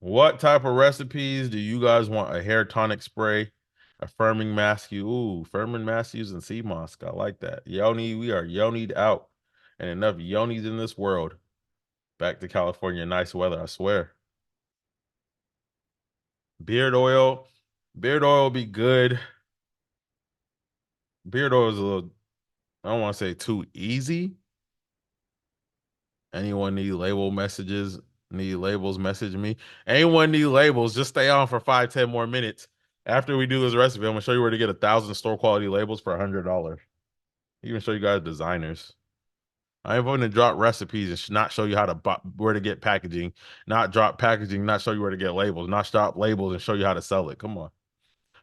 What type of recipes do you guys want? A hair tonic spray, a firming mask. Firming mask using sea moss. I like that. Yoni, we are yonied out. And enough yonis in this world. Back to California, nice weather, I swear. Beard oil. Beard oil will be good. Beard oil is a little, I don't want to say too easy. Anyone need label messages? Need labels? Message me. Anyone need labels? Just stay on for 5, 10 more minutes. After we do this recipe, I'm gonna show you where to get 1,000 store quality labels for $100. Even show you guys designers. I ain't going to drop recipes and not show you how to where to get packaging, not drop packaging, not show you where to get labels, not drop labels and show you how to sell it. Come on.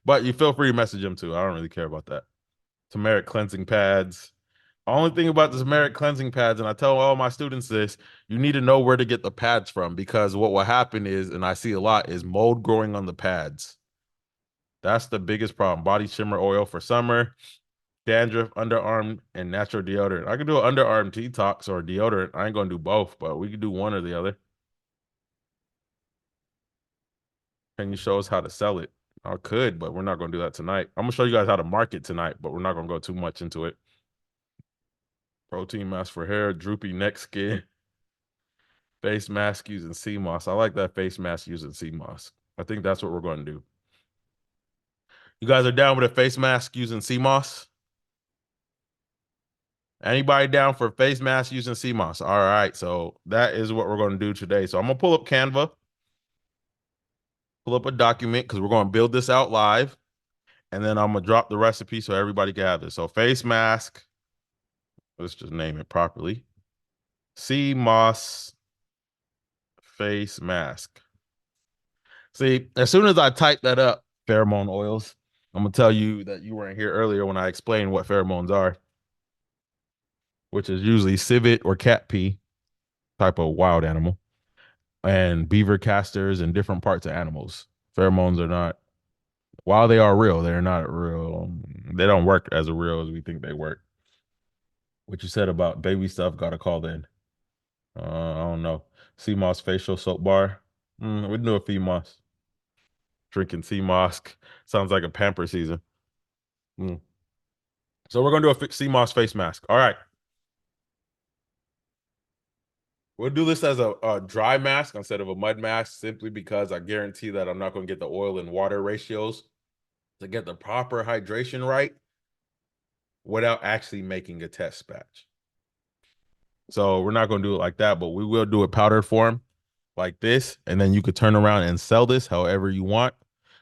But you feel free to message them too. I don't really care about that. Turmeric cleansing pads. Only thing about the turmeric cleansing pads, and I tell all my students this, you need to know where to get the pads from because what will happen is, and I see a lot, is mold growing on the pads. That's the biggest problem. Body shimmer oil for summer, dandruff, underarm, and natural deodorant. I could do an underarm detox or deodorant. I ain't gonna do both, but we could do one or the other. Can you show us how to sell it? I could, but we're not gonna do that tonight. I'm gonna show you guys how to market tonight, but we're not gonna go too much into it. Protein mask for hair, droopy neck skin, face mask using sea moss. I like that face mask using sea moss. I think that's what we're going to do. You guys are down with a face mask using sea moss? Anybody down for face mask using sea moss? All right, so that is what we're going to do today. So I'm gonna pull up Canva, pull up a document because we're going to build this out live, and then I'm gonna drop the recipe so everybody can have this. So face mask, let's just name it properly. Sea moss face mask. See, as soon as I type that up, pheromone oils, I'm gonna tell you that you weren't here earlier when I explained what pheromones are, which is usually civet or cat pee type of wild animal, and beaver casters and different parts of animals. Pheromones are not, while they are real, they're not real. They don't work as real as we think they work. What you said about baby stuff got a call then. I don't know. Sea moss facial soap bar. We do a sea moss. Drinking sea moss sounds like a pamper season. Mm. So we're gonna do a sea moss face mask. All right. We'll do this as a dry mask instead of a mud mask, simply because I guarantee that I'm not going to get the oil and water ratios to get the proper hydration right without actually making a test batch. So we're not going to do it like that, but we will do it powdered form like this, and then you could turn around and sell this however you want.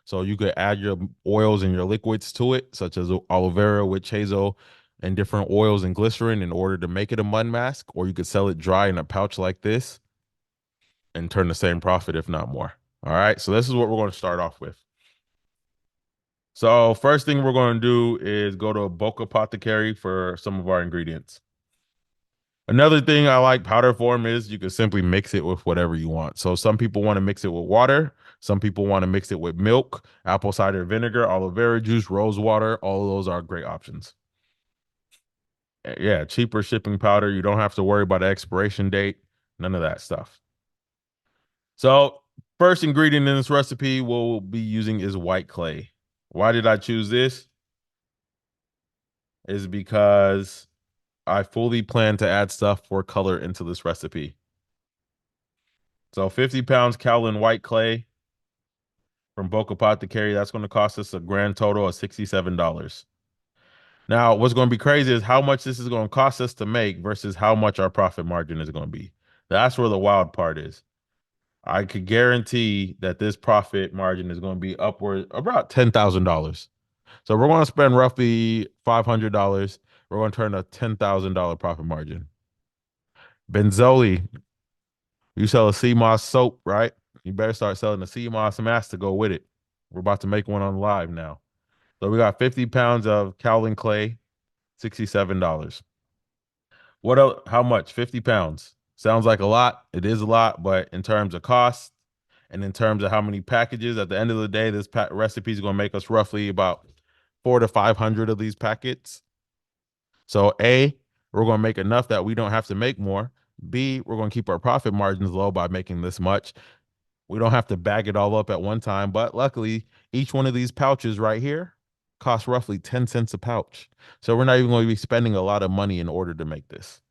So you could add your oils and your liquids to it, such as aloe vera, witch hazel, and different oils and glycerin in order to make it a mud mask, or you could sell it dry in a pouch like this and turn the same profit, if not more. All right. So this is what we're going to start off with. So first thing we're going to do is go to a bulk apothecary for some of our ingredients. Another thing I like powder form is you can simply mix it with whatever you want. So some people want to mix it with water. Some people want to mix it with milk, apple cider vinegar, aloe vera juice, rose water. All of those are great options. Yeah, cheaper shipping powder. You don't have to worry about the expiration date. None of that stuff. So first ingredient in this recipe we'll be using is white clay. Why did I choose this? Is because I fully plan to add stuff for color into this recipe. So 50 pounds Cowlin white clay from Boca Apothecary. That's going to cost us a grand total of $67. Now, what's going to be crazy is how much this is going to cost us to make versus how much our profit margin is going to be. That's where the wild part is. I could guarantee that this profit margin is going to be upward about $10,000. So we're going to spend roughly $500. We're going to turn a $10,000 profit margin. Benzoli, you sell a sea moss soap, right? You better start selling the sea moss mask to go with it. We're about to make one on live now. So we got 50 pounds of Cowlin clay, $67. What else? How much? 50 pounds. Sounds like a lot. It is a lot, but in terms of cost and in terms of how many packages, at the end of the day, this recipe is going to make us roughly about 400 to 500 of these packets. So A, we're going to make enough that we don't have to make more. B, we're going to keep our profit margins low by making this much. We don't have to bag it all up at one time, but luckily, each one of these pouches right here costs roughly 10 cents a pouch. So we're not even going to be spending a lot of money in order to make this.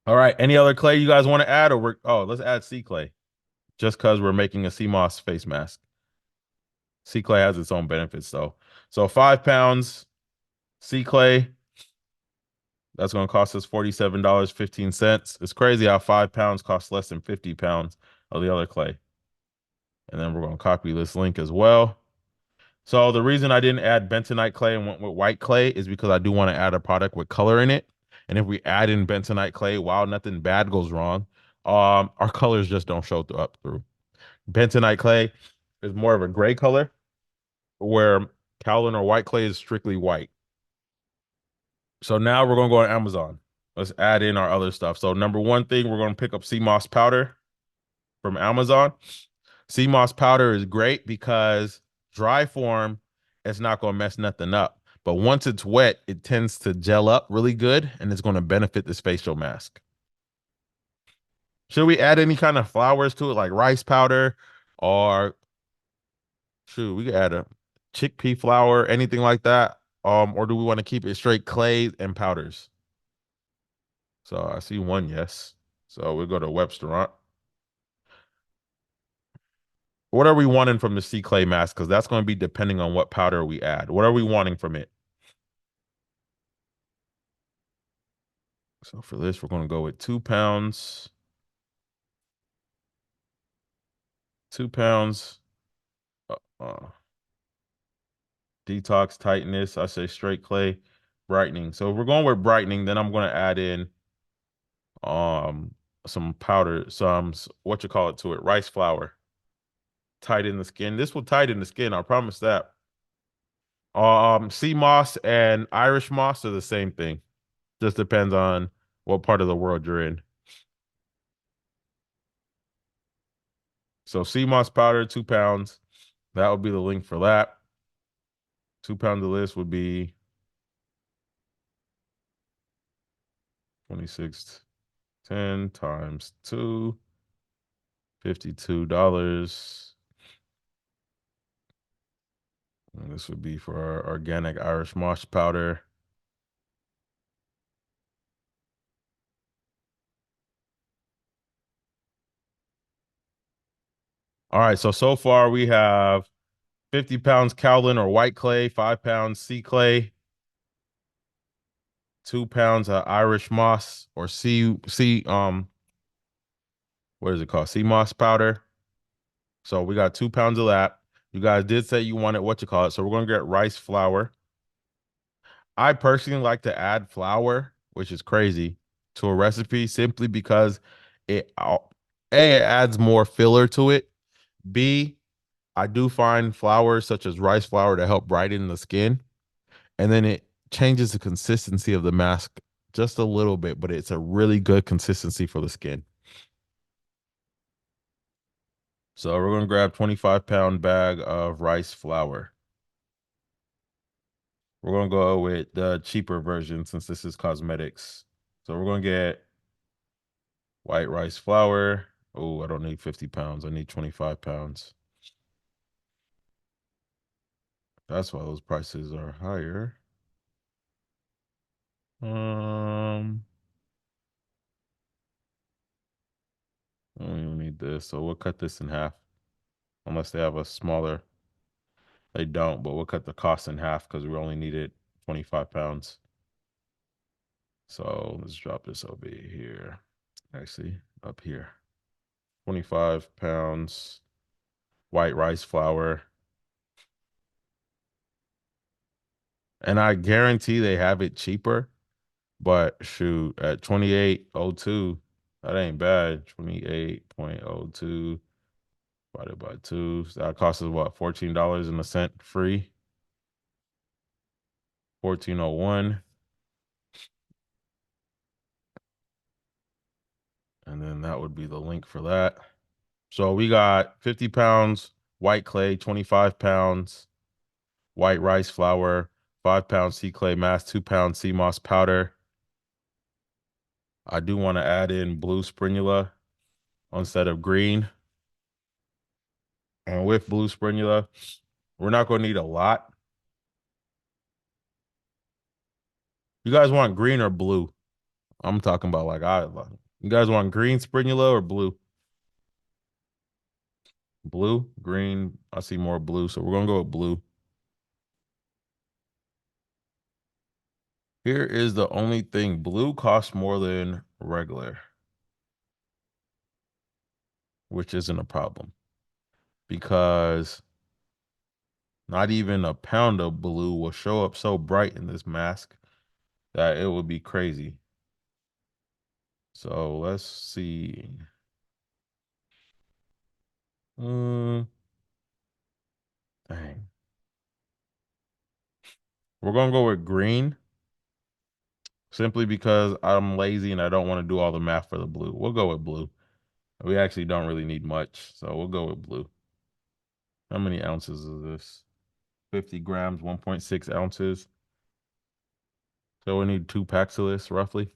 All right. Any other clay you guys want to add? Let's add sea clay just because we're making a sea moss face mask. Sea clay has its own benefits though. So 5 pounds sea clay. That's going to cost us $47.15. It's crazy how 5 pounds costs less than 50 pounds of the other clay. And then we're going to copy this link as well. So the reason I didn't add bentonite clay and went with white clay is because I do want to add a product with color in it. And if we add in bentonite clay, while nothing bad goes wrong, our colors just don't show up through. Bentonite clay is more of a gray color, where kaolin or white clay is strictly white. So now we're gonna go on Amazon. Let's add in our other stuff. So number one thing, we're gonna pick up sea moss powder from Amazon. Sea moss powder is great because dry form, it's not gonna mess nothing up. But once it's wet, it tends to gel up really good and it's gonna benefit this facial mask. Should we add any kind of flowers to it, like rice powder, or shoot, we could add a chickpea flour, anything like that? Or do we want to keep it straight clay and powders? So I see one yes. So we'll go to Websterant. What are we wanting from the sea clay mask? Because that's going to be depending on what powder we add. What are we wanting from it? So for this, we're going to go with 2 pounds. 2 pounds. Uh, uh, detox, tightness. I say straight clay, brightening. So if we're going with brightening, then I'm going to add in um some powder, what you call it to it, rice flour. Tighten the skin. This will tighten the skin. I promise that. Sea moss and Irish moss are the same thing. Just depends on what part of the world you're in. So sea moss powder, 2 pounds. That would be the link for that. 2 pound of this would be 26.10 times 2, $52. And this would be for our organic Irish moss powder. All right, so far we have 50 pounds kaolin or white clay, 5 pounds sea clay, 2 pounds of Irish moss or what is it called? Sea moss powder. So we got 2 pounds of that. You guys did say you wanted what you call it. So we're gonna get rice flour. I personally like to add flour, which is crazy, to a recipe simply because it adds more filler to it. B, I do find flours such as rice flour to help brighten the skin. And then it changes the consistency of the mask just a little bit, but it's a really good consistency for the skin. So we're gonna grab 25-pound bag of rice flour. We're gonna go with the cheaper version since this is cosmetics. So we're gonna get white rice flour. Oh, I don't need 50 pounds. I need 25 pounds. That's why those prices are higher. We don't need this, so we'll cut this in half. Unless they have a smaller. They don't, but we'll cut the cost in half because we only needed 25 pounds. So let's drop this over here. Actually, up here. 25 pounds white rice flour. And I guarantee they have it cheaper, but shoot, at 28.02, that ain't bad. 28.02 divided by 2. So that costs us what, $14 and a cent free? 14.01. And then that would be the link for that. So we got 50 pounds white clay, 25 pounds white rice flour, 5 pounds sea clay mass, 2 pounds sea moss powder. I do want to add in blue spirulina instead of green. And with blue sprinula, we're not going to need a lot. You guys want green or blue? I'm talking about you guys want green sprinula or blue? Blue, green. I see more blue, so we're gonna go with blue. Here is the only thing. Blue costs more than regular, which isn't a problem because not even a pound of blue will show up so bright in this mask that it would be crazy. So let's see. Mm, dang. We're gonna go with green simply because I'm lazy and I don't want to do all the math for the blue. We'll go with blue. We actually don't really need much, so we'll go with blue. How many ounces is this? 50 grams, 1.6 ounces. So we need 2 packs of this roughly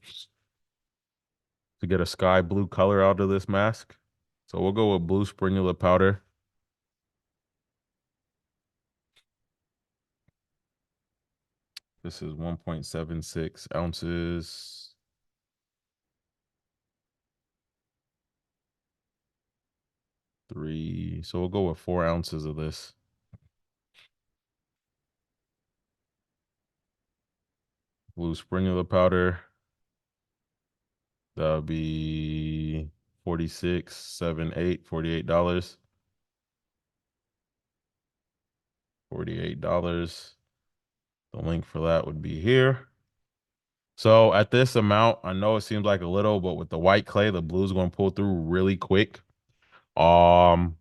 to get a sky blue color out of this mask. So we'll go with blue sprinula powder. This is 1.76 ounces. Three. So we'll go with 4 ounces of this. Blue sprinula powder. That'll be 46, 7, 8, $48. $48. The link for that would be here. So at this amount, I know it seems like a little, but with the white clay, the blue is going to pull through really quick. Um,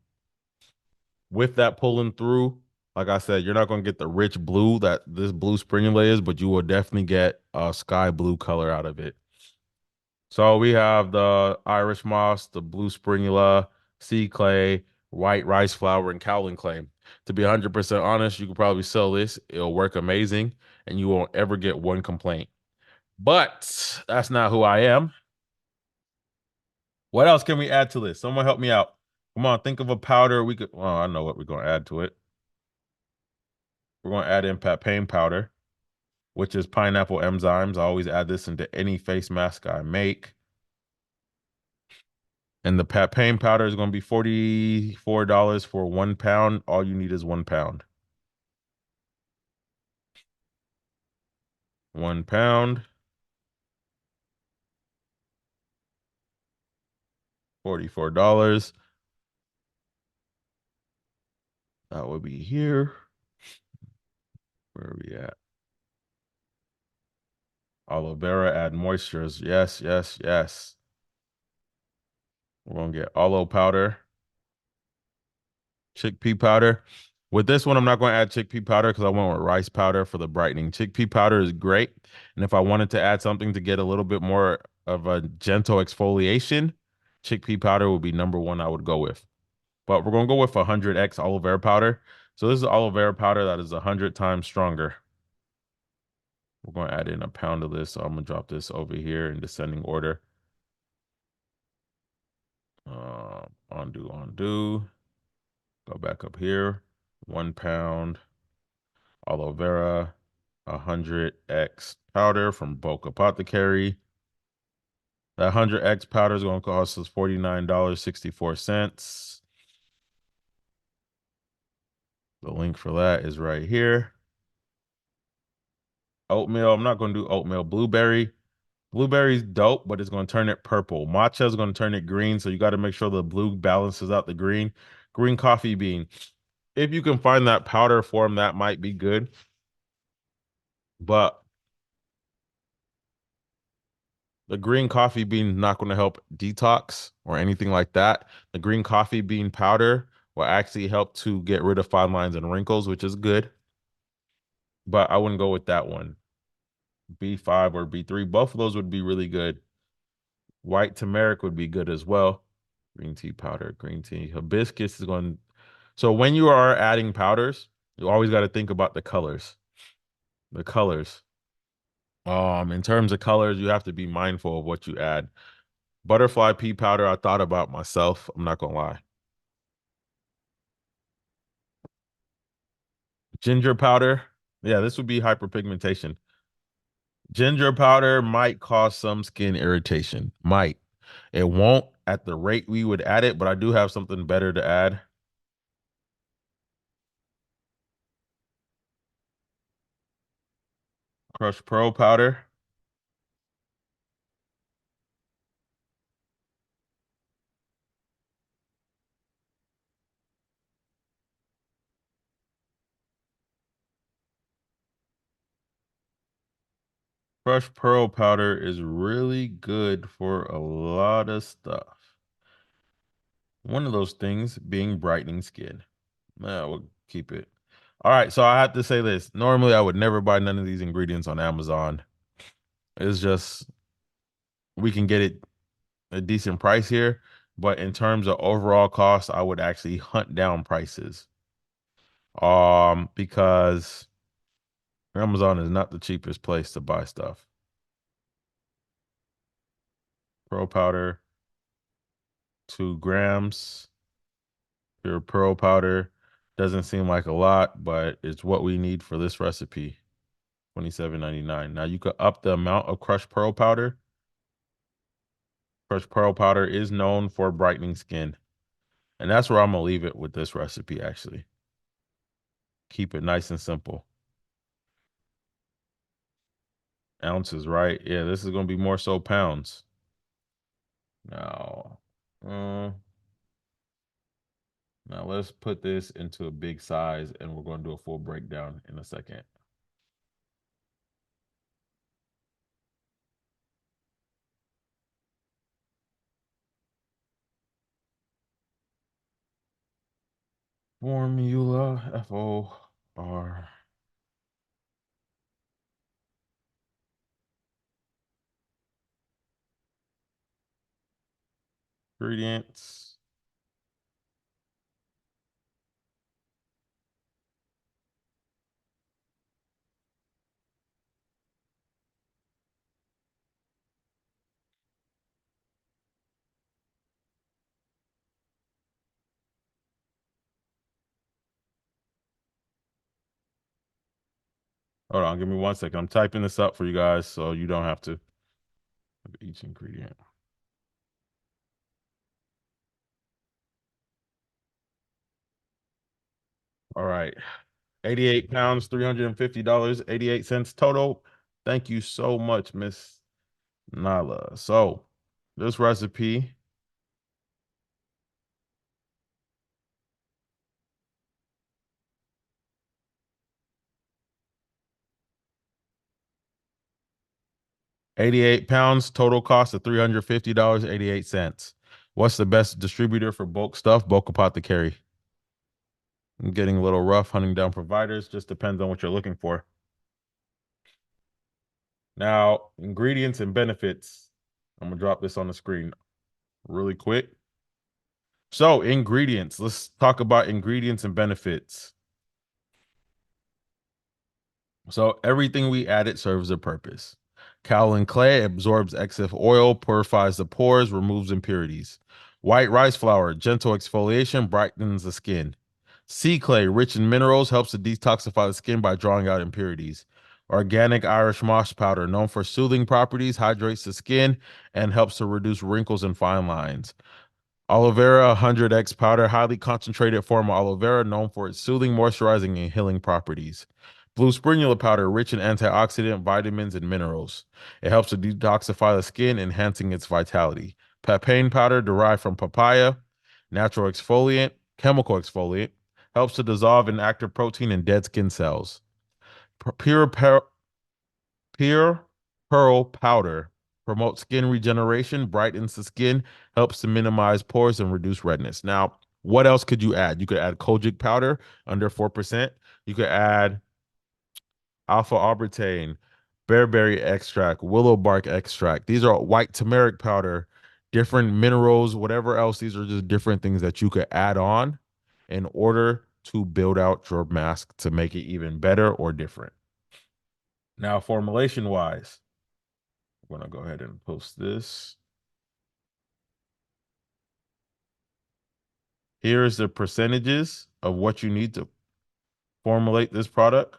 with that pulling through, like I said, you're not going to get the rich blue that this blue sprinula is, but you will definitely get a sky blue color out of it. So we have the Irish moss, the blue sprinula, sea clay, white rice flour, and cowlin clay. To be 100% honest, you could probably sell this. It'll work amazing, and you won't ever get one complaint. But that's not who I am. What else can we add to this? Someone help me out. Come on, think of a powder we could. Oh, I know what we're going to add to it. We're going to add in papain powder, which is pineapple enzymes. I always add this into any face mask I make. And the papain powder is going to be $44 for 1 pound. All you need is 1 pound. 1 pound, $44. That would be here. Where are we at? Aloe vera, add moistures. Yes, yes, yes. We're going to get aloe powder, chickpea powder. With this one, I'm not going to add chickpea powder because I went with rice powder for the brightening. Chickpea powder is great. And if I wanted to add something to get a little bit more of a gentle exfoliation, chickpea powder would be number one I would go with. But we're going to go with 100x aloe vera powder. So this is aloe vera powder that is 100 times stronger. We're going to add in a pound of this. So I'm going to drop this over here in descending order. Undo, undo. Go back up here. 1 pound aloe vera, 100x powder from Bulk Apothecary. That 100x powder is going to cost us $49.64. The link for that is right here. Oatmeal. I'm not going to do oatmeal. Blueberry. Blueberry's dope, but it's going to turn it purple. Matcha is going to turn it green, so you got to make sure the blue balances out the green. Green coffee bean. If you can find that powder form, that might be good. But the green coffee bean is not going to help detox or anything like that. The green coffee bean powder will actually help to get rid of fine lines and wrinkles, which is good. But I wouldn't go with that one. B5 or B3, both of those would be really good. White turmeric would be good as well. Green tea powder, green tea. Hibiscus is going. So when you are adding powders, you always got to think about the colors. The colors. In terms of colors, you have to be mindful of what you add. Butterfly pea powder, I thought about myself. I'm not gonna lie. Ginger powder. Yeah, this would be hyperpigmentation. Ginger powder might cause some skin irritation. Might. It won't at the rate we would add it, but I do have something better to add. Crushed pearl powder. Crushed pearl powder is really good for a lot of stuff. One of those things being brightening skin. We'll keep it. All right, so I have to say this. Normally, I would never buy none of these ingredients on Amazon. It's just we can get it a decent price here, but in terms of overall cost, I would actually hunt down prices. Because Amazon is not the cheapest place to buy stuff. Pearl powder, 2 grams. Pure pearl powder doesn't seem like a lot, but it's what we need for this recipe. 27.99. Now you could up the amount of crushed pearl powder. Crushed pearl powder is known for brightening skin. And that's where I'm gonna leave it with this recipe, actually. Keep it nice and simple. Ounces, right? Yeah, this is gonna be more so pounds. Now, uh, now let's put this into a big size and we're gonna do a full breakdown in a second. Formula, FOR. Ingredients. Hold on, give me 1 second. I'm typing this up for you guys so you don't have to. Each ingredient. All right. 88 pounds, $350, 88 cents total. Thank you so much, Miss Nala. So, this recipe, 88 pounds, total cost of $350, 88 cents. What's the best distributor for bulk stuff? Bulk Apothecary. I'm getting a little rough hunting down providers. Just depends on what you're looking for. Now, ingredients and benefits. I'm gonna drop this on the screen really quick. So, ingredients. Let's talk about ingredients and benefits. So, everything we added serves a purpose. Kaolin clay absorbs excess oil, purifies the pores, removes impurities. White rice flour, gentle exfoliation, brightens the skin. Sea clay, rich in minerals, helps to detoxify the skin by drawing out impurities. Organic Irish moss powder, known for soothing properties, hydrates the skin and helps to reduce wrinkles and fine lines. Aloe vera 100x powder, highly concentrated form of aloe vera, known for its soothing, moisturizing, and healing properties. Blue spirulina powder, rich in antioxidant, vitamins, and minerals. It helps to detoxify the skin, enhancing its vitality. Papain powder, derived from papaya, natural exfoliant, chemical exfoliant, helps to dissolve inactive protein in dead skin cells. Pure Pure pearl powder promotes skin regeneration, brightens the skin, helps to minimize pores and reduce redness. Now, what else could you add? You could add kojic powder under 4%. You could add alpha arbutin, bearberry extract, willow bark extract. These are white turmeric powder, different minerals, whatever else. These are just different things that you could add on in order to build out your mask to make it even better or different. Now, formulation wise, I'm going to go ahead and post this. Here's the percentages of what you need to formulate this product.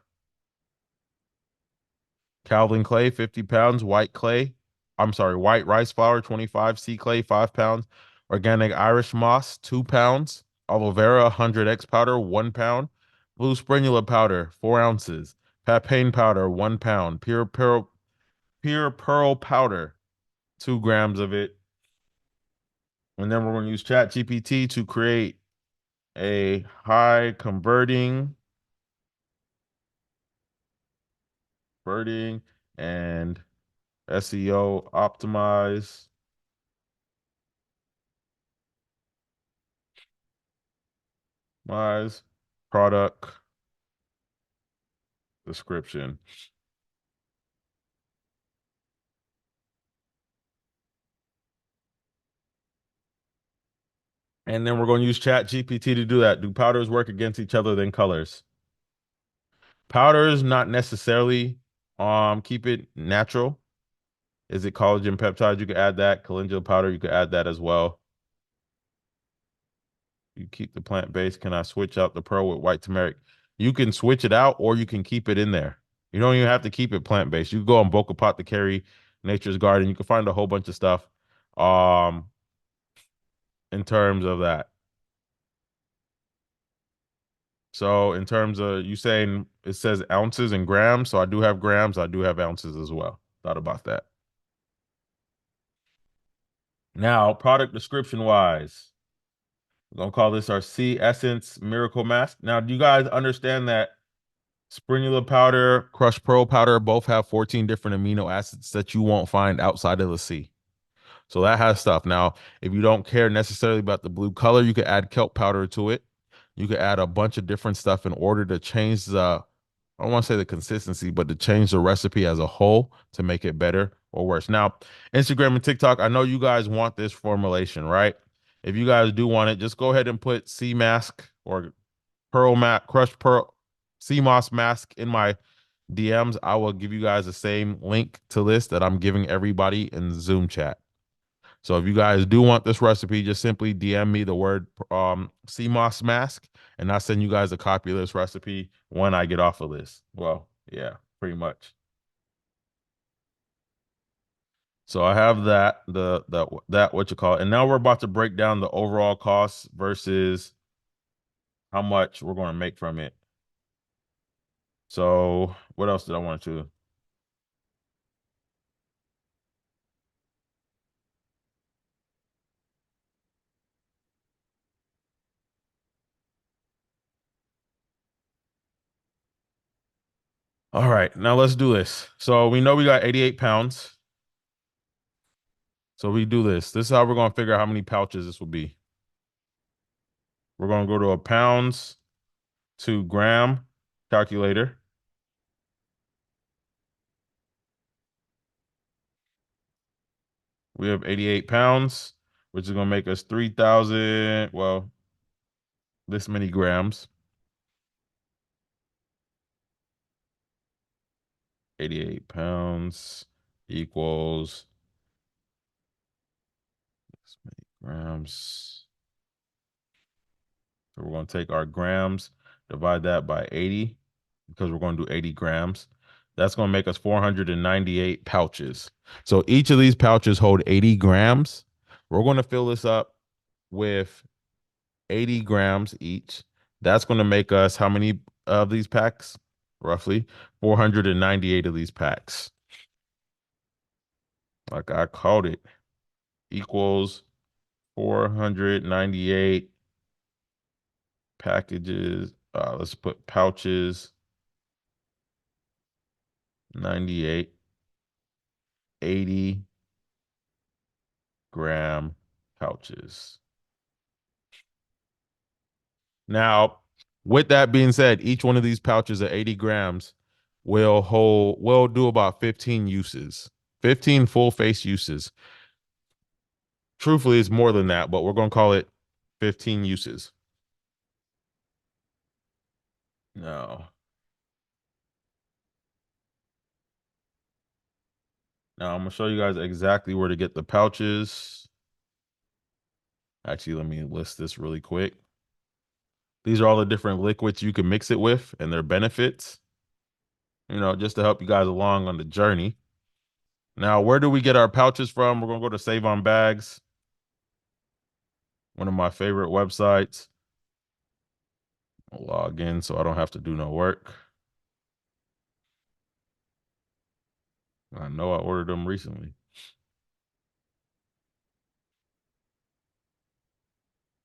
Calvin clay, 50 pounds. White clay, I'm sorry, white rice flour, 25. Sea clay, 5 pounds. Organic Irish moss, 2 pounds. Aloe vera, 100x powder, 1 pound. Blue spinula powder, 4 ounces. Papain powder, 1 pound. Pure pearl powder, 2 grams of it. And then we're going to use Chat GPT to create a high converting and SEO optimize product description. And then we're going to use Chat GPT to do that. Do powders work against each other than colors? Powders, not necessarily. Keep it natural. Is it collagen peptides? You could add that. Calendula powder, you could add that as well. You keep the plant-based. Can I switch out the pearl with white turmeric? You can switch it out or you can keep it in there. You don't even have to keep it plant-based. You can go on Boca Pot to carry Nature's Garden. You can find a whole bunch of stuff in terms of that. So in terms of you saying it says ounces and grams, so I do have grams, I do have ounces as well. Thought about that. Now, product description wise, we're gonna call this our Sea Essence Miracle Mask. Now, do you guys understand that spirulina powder, crushed pearl powder both have 14 different amino acids that you won't find outside of the sea? So that has stuff. Now, if you don't care necessarily about the blue color, you could add kelp powder to it. You could add a bunch of different stuff in order to change the, I don't want to say the consistency, but to change the recipe as a whole to make it better or worse. Now, Instagram and TikTok, I know you guys want this formulation, right? If you guys do want it, just go ahead and put sea mask or pearl mat, crushed pearl, sea moss mask in my DMs. I will give you guys the same link to this that I'm giving everybody in Zoom chat. So if you guys do want this recipe, just simply DM me the word sea moss mask, and I'll send you guys a copy of this recipe when I get off of this. Well, yeah, pretty much. So I have that, that what you call it. And now we're about to break down the overall costs versus how much we're going to make from it. So what else did I want to? All right, now let's do this. So we know we got 88 pounds. So we do this. This is how we're going to figure out how many pouches this will be. We're going to go to a pounds to gram calculator. We have 88 pounds, which is going to make us 3,000, well, this many grams. 88 pounds equals this many grams. So we're going to take our grams, divide that by 80, because we're going to do 80 grams. That's going to make us 498 pouches. So each of these pouches hold 80 grams. We're going to fill this up with 80 grams each. That's going to make us how many of these packs? Roughly 498 of these packs. Like I called it, equals 498 packages. Let's put pouches, 98, 80 gram pouches. Now, with that being said, each one of these pouches at 80 grams will do about 15 uses, 15 full face uses. Truthfully, it's more than that, but we're going to call it 15 uses. No. Now I'm going to show you guys exactly where to get the pouches. Actually, let me list this really quick. These are all the different liquids you can mix it with and their benefits, just to help you guys along on the journey. Now, where do we get our pouches from? We're going to go to Save on Bags, one of my favorite websites. I'll log in so I don't have to do no work. I know I ordered them recently.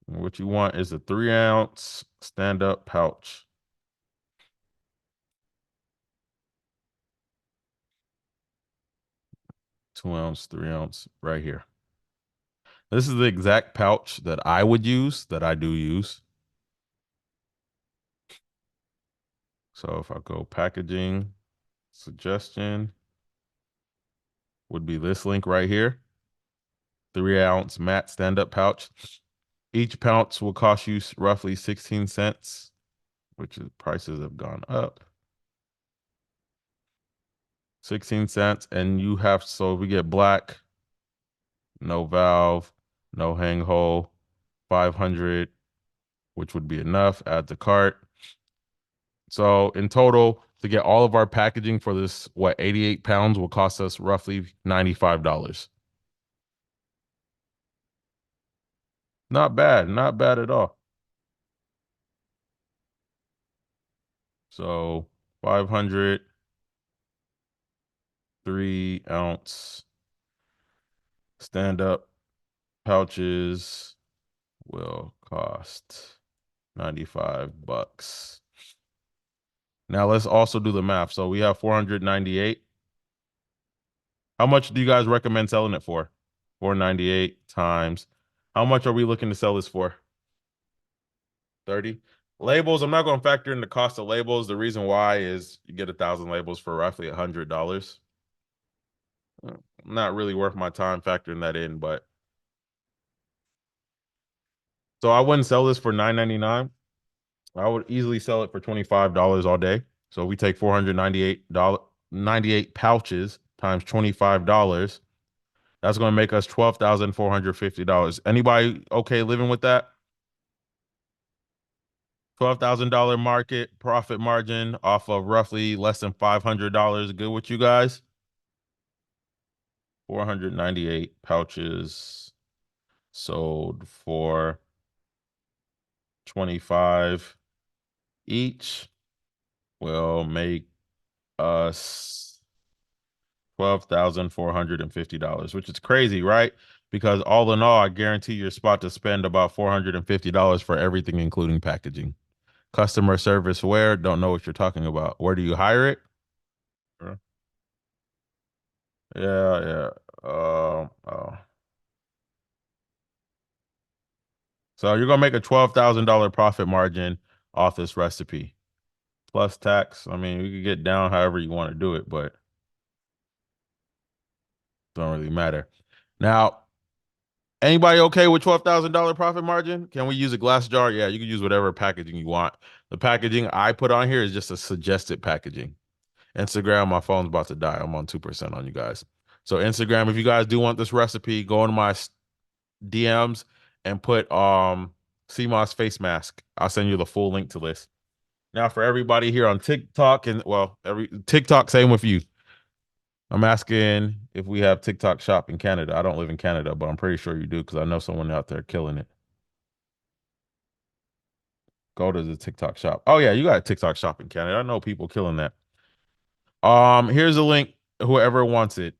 And what you want is a 3-ounce stand-up pouch. 2-ounce, 3-ounce, right here. This is the exact pouch that I would use, that I do use. So if I go packaging, suggestion would be this link right here. 3-ounce matte stand-up pouch. Each pouch will cost you roughly 16 cents, which is prices have gone up. 16 cents, and so we get black, no valve, no hang hole, 500, which would be enough. Add to cart. So in total, to get all of our packaging for this, 88 pounds will cost us roughly $95. Not bad, not bad at all. So 500, 3-ounce stand-up pouches will cost $95. Now let's also do the math. So we have 498. How much do you guys recommend selling it for? 498 times. How much are we looking to sell this for? 30. Labels, I'm not going to factor in the cost of labels. The reason why is you get 1,000 labels for roughly $100. Not really worth my time factoring that in, but so I wouldn't sell this for $9.99. I would easily sell it for $25 all day. So we take $498, 98 pouches times $25. That's going to make us $12,450. Anybody okay living with that? $12,000 market profit margin off of roughly less than $500. Good with you guys? 498 pouches sold for 25 each will make us $12,450, which is crazy, right? Because all in all, I guarantee you're spot to spend about $450 for everything, including packaging. Customer service where? Don't know what you're talking about. Where do you hire it? Sure. Yeah, yeah. Oh. So you're gonna make a $12,000 profit margin off this recipe. Plus tax. I mean, you could get down however you want to do it, but don't really matter. Now, anybody okay with $12,000 profit margin? Can we use a glass jar? Yeah, you can use whatever packaging you want. The packaging I put on here is just a suggested packaging. Instagram, my phone's about to die. I'm on 2% on you guys. So Instagram, if you guys do want this recipe, go into my DMs and put CMOS face mask. I'll send you the full link to this. Now for everybody here on TikTok and every TikTok, same with you. I'm asking if we have TikTok shop in Canada. I don't live in Canada, but I'm pretty sure you do because I know someone out there killing it. Go to the TikTok shop. Oh yeah, you got a TikTok shop in Canada. I know people killing that. Here's a link. Whoever wants it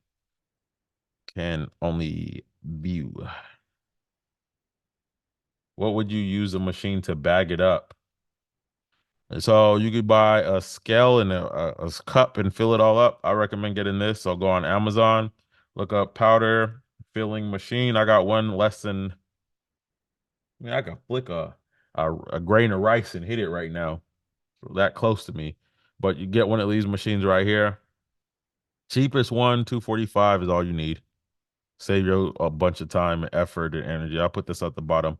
can only view. What would you use a machine to bag it up? So you could buy a scale and a cup and fill it all up. I recommend getting this. So go on Amazon, look up powder filling machine. I got one less than, I could flick a grain of rice and hit it right now. So that close to me. But you get one of these machines right here. Cheapest one, 245 is all you need. Save you a bunch of time, effort, and energy. I'll put this at the bottom.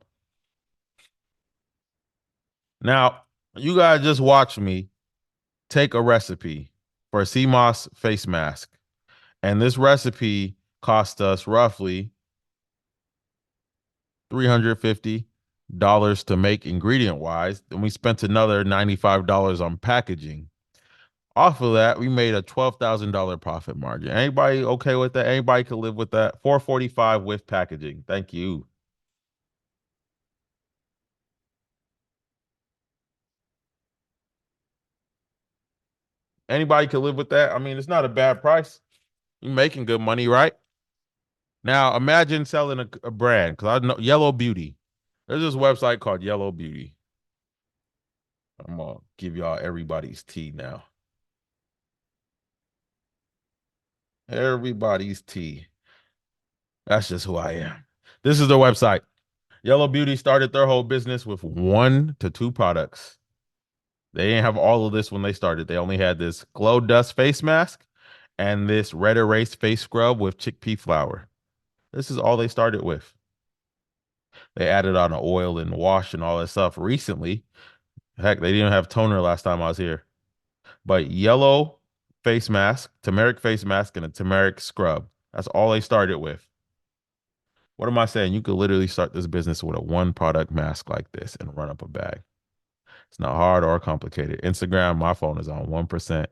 Now, you guys just watch me take a recipe for a CMOS face mask. And this recipe cost us roughly $350. to make ingredient wise. Then we spent another $95 on packaging. Off of that, we made a $12,000 profit margin. Anybody okay with that? Anybody can live with that? 445 with packaging. Thank you. Anybody can live with that. I mean, it's not a bad price. You're making good money, right? Now imagine selling a brand because I know Yellow Beauty. There's this website called Yellow Beauty. I'm gonna give y'all everybody's tea now. Everybody's tea. That's just who I am. This is the website. Yellow Beauty started their whole business with 1 to 2 products. They didn't have all of this when they started. They only had this glow dust face mask and this red erase face scrub with chickpea flour. This is all they started with. They added on the oil and wash and all that stuff recently. Heck, they didn't have toner last time I was here. But yellow face mask, turmeric face mask, and a turmeric scrub. That's all they started with. What am I saying? You could literally start this business with a 1 product mask like this and run up a bag. It's not hard or complicated. Instagram, my phone is on 1%,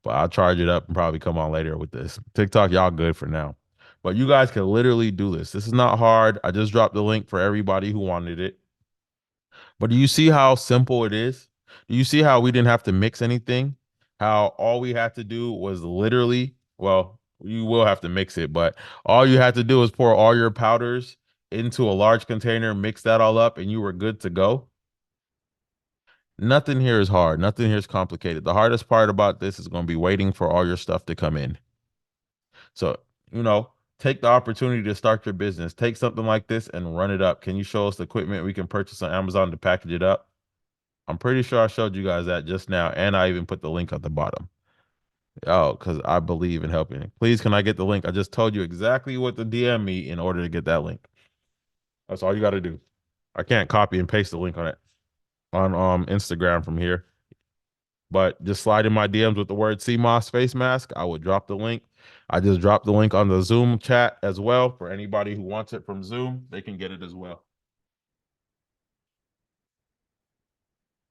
but I'll charge it up and probably come on later with this. TikTok, y'all good for now. But you guys can literally do this. This is not hard. I just dropped the link for everybody who wanted it. But do you see how simple it is? Do you see how we didn't have to mix anything? How all we had to do was literally, well, you will have to mix it, but all you had to do is pour all your powders into a large container, mix that all up, and you were good to go. Nothing here is hard. Nothing here is complicated. The hardest part about this is going to be waiting for all your stuff to come in. So, you know, take the opportunity to start your business. Take something like this and run it up. Can you show us the equipment we can purchase on Amazon to package it up? I'm pretty sure I showed you guys that just now, and I even put the link at the bottom. Oh, because I believe in helping. Please, can I get the link? I just told you exactly what to DM me in order to get that link. That's all you got to do. I can't copy and paste the link on it on Instagram from here, but just slide in my DMs with the word CMOS face mask. I would drop the link. I just dropped the link on the Zoom chat as well for anybody who wants it from Zoom. They can get it as well.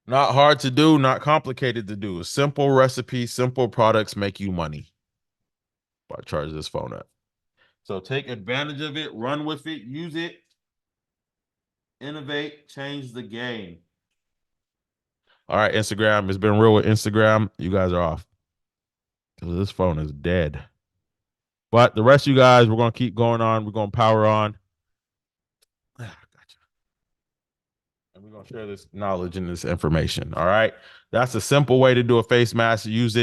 Not hard to do, not complicated to do. Simple recipes, simple products make you money. I charge this phone up. So take advantage of it, run with it, use it, innovate, change the game. All right, Instagram. It's been real with Instagram. You guys are off because this phone is dead. But the rest of you guys, we're gonna keep going on. We're gonna power on. Gotcha. And we're gonna share this knowledge and this information. All right. That's a simple way to do a face mask. Use it.